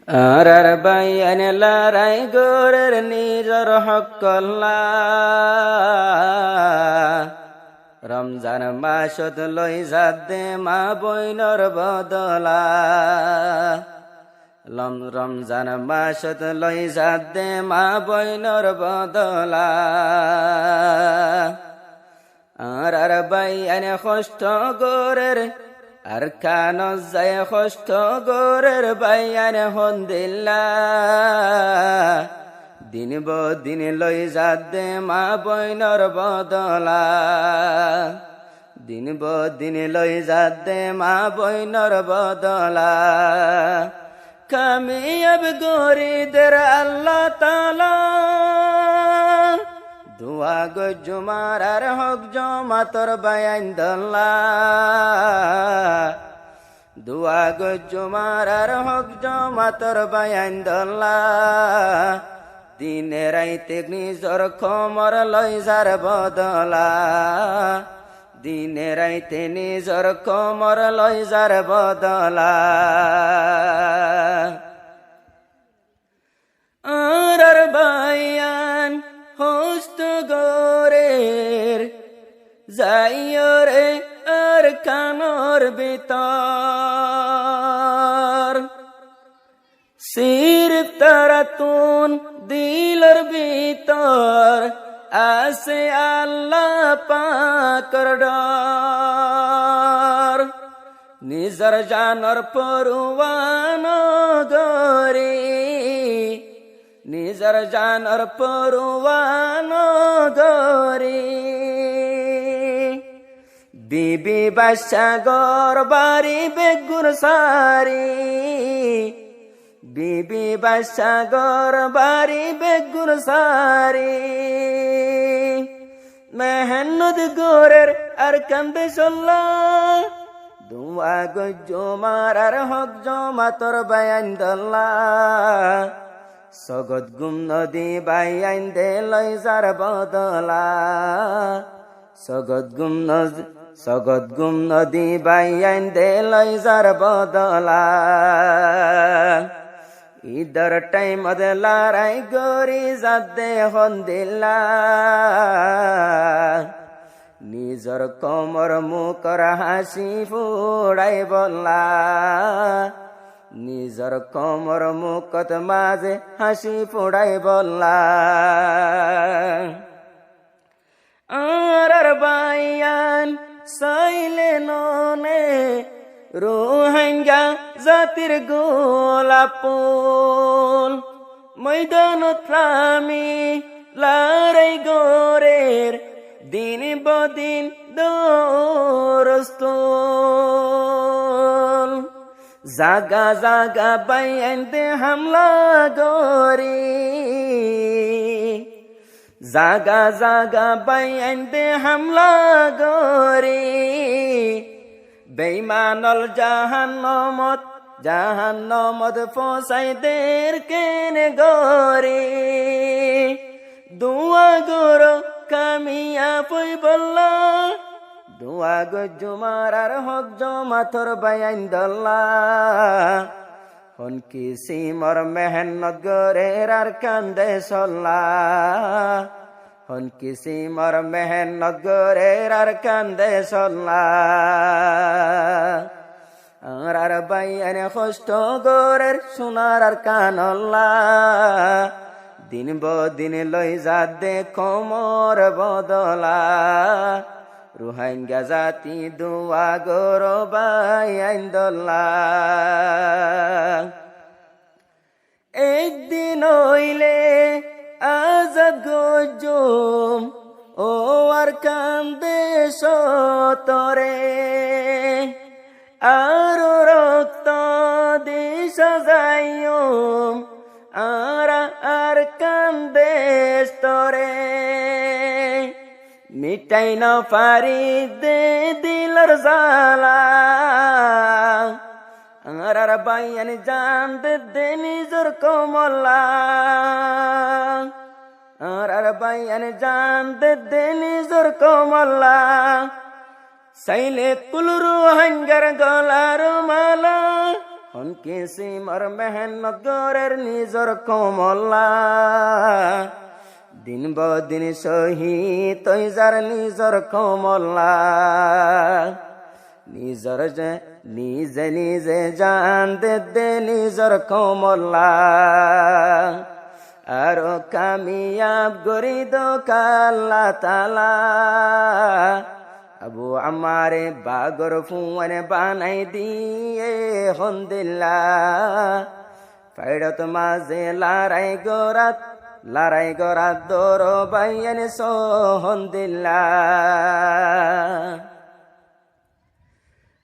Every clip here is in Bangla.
আর বাইয়ান লড়াই গোরের নিজর হকল্লা রমজান মাসত লই যাদে মা বইনর বদলা রমজান মাসত লই যাদে মা বইনর বদলা আর বাইয়ান কষ্ট গোরের আর কান যায় কষ্ট গোরের বাইয়ান হন্দিল্লা দিন দিন লই যাদে মা বইনর বদলা দিন দিন লই যাদে মা বইনর বদলা কামিয়াব গরিদের আল্লাহ তাআলা দুয়া গো জুমার আর হক জমা তোর বায়ান দল্লা দুয়া গো জুমার আর হক জমা তোর বায়ান দল্লা দিনে রাইতে নিজর খমর লই যার বদলা দিনে রাইতে নিজর খমর লই যার বদলা আর বায়ান হস্ত গোরের যাইও রে আর কানর ভিতর সিরফ তারাতুন দিলর ভিতর আসে আল্লাহ পাকর ডর নিজর জানর পরওয়ান গরি নিজর জানর পরওয়ান গরি বিবি বাদশা গর বাড়ি বেগুর সারি বিবি বাদশা গর বাড়ি বেগুর সারি মেহনত গোরের আর কান্দে চল্লা দুয়া গো জমার আর হক জমা তোর বায়ান দল্লা সগত গুম নদী বাইয়ান দে লই যার বদলা সগত গুম নদী বাইয়ান দে লই যার বদলা ইদর টাইম লড়াই গরি যাদে হন্দিল্লা নিজর কমর মুখর হাসি ফুড়াই বললা নিজর কমর মুখত মাঝে হাসি ফুড়াই বললা আর বাইয়ান সাইলে ননে রোহিঙ্গা জাতির গোলাপুল ময়দানত নামি লড়াই গোরের দিন বদিন দোরস্তুল জাগা জাগা বাইয়ান দে হামলা গরি জাগা জাগা বাইয়ান দে হামলা গরি বেঈমানল জাহান্নামত ফসাই দের কেনে গরি দুয়া গরো কামিয়া পই বল্লা দুয়া গো জুমার আর হক জমা তোর বায়ান দল্লা হন কিসি মর মেহনত গরের আর কান্দে চল্লা হন কিসি মর মেহনত গরের আর কান্দে চল্লা আর বাইয়ান কষ্ট গরের সোনার আর কানল্লা দিন দিন লই যাদে কমর বদলা রোহিঙ্গা জাতি দুয়া গর বাইয়ান দল্লা একদিন হইলে আজাদ গজুম ও আর কান্দে সতরে আর রক্ত দিশা যাইম আর কান্দে স্তরে মিটাই না পারি দে দিলর জালা আর বাইয়ান জান দে নিজর কমলা আর বাইয়ান জান দে নিজর কমলা সাইলে কুলরু হাঙ্গার গলার মালা হন কিসিমর মেহনত গরের নিজর কমলা দিন বদিন শহীদ তৈ যার নিজর কমলা নিজর যে নিজে নিজে জান দে নিজর কমলা আর কামিয়াব গরি দো কাল্লা তালা আবু আমারে বাগর ফুয়ানে বানাই দিয়ে হন্দিল্লা ফাইডত মাঝে লড়াই গরাত দর বাইন সোহন্দিল্লা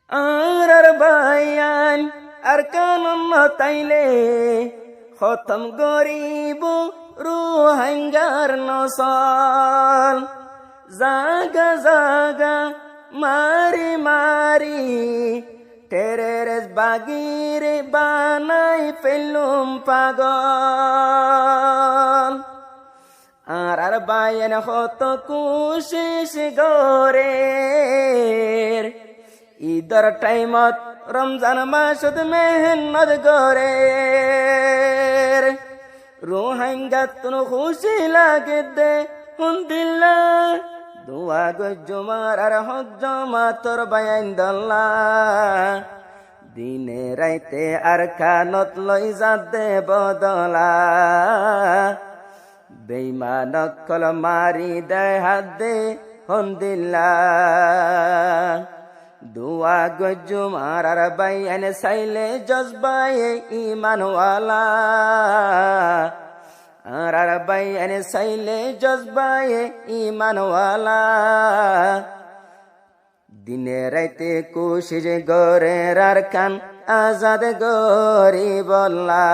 আর বাইয়ান আর কানন তাইলে খতম গরিব রুহাঙ্গার নসল জাগা জাগা মারি মারি টেরেরেস বাগির বানাই ফেলুম পাগল আর বাইন হত কুশিস গরের ঈদর টাইমত রমজান মাসত মেহনত গরের রোহাঙ্গাত খুশি লাগে দে হুন্দিল্লা দুয়া গজমার আর হক জমা তোর বায়ান দল্লা দিনে রাইতে আর কানত লই যাদে বদলা বেঈমানক কল মারি দেয় হাত দে হুন্দিল্লা দুয়া গজমার আর বায়ান সাইলে জজবায়ে ঈমানওয়ালা আর বাইন সাইলে জজবায়ে ঈমানওয়ালা দিনে রাইতে কোশিশ গরের আর কান আজাদ গরিবল্লা।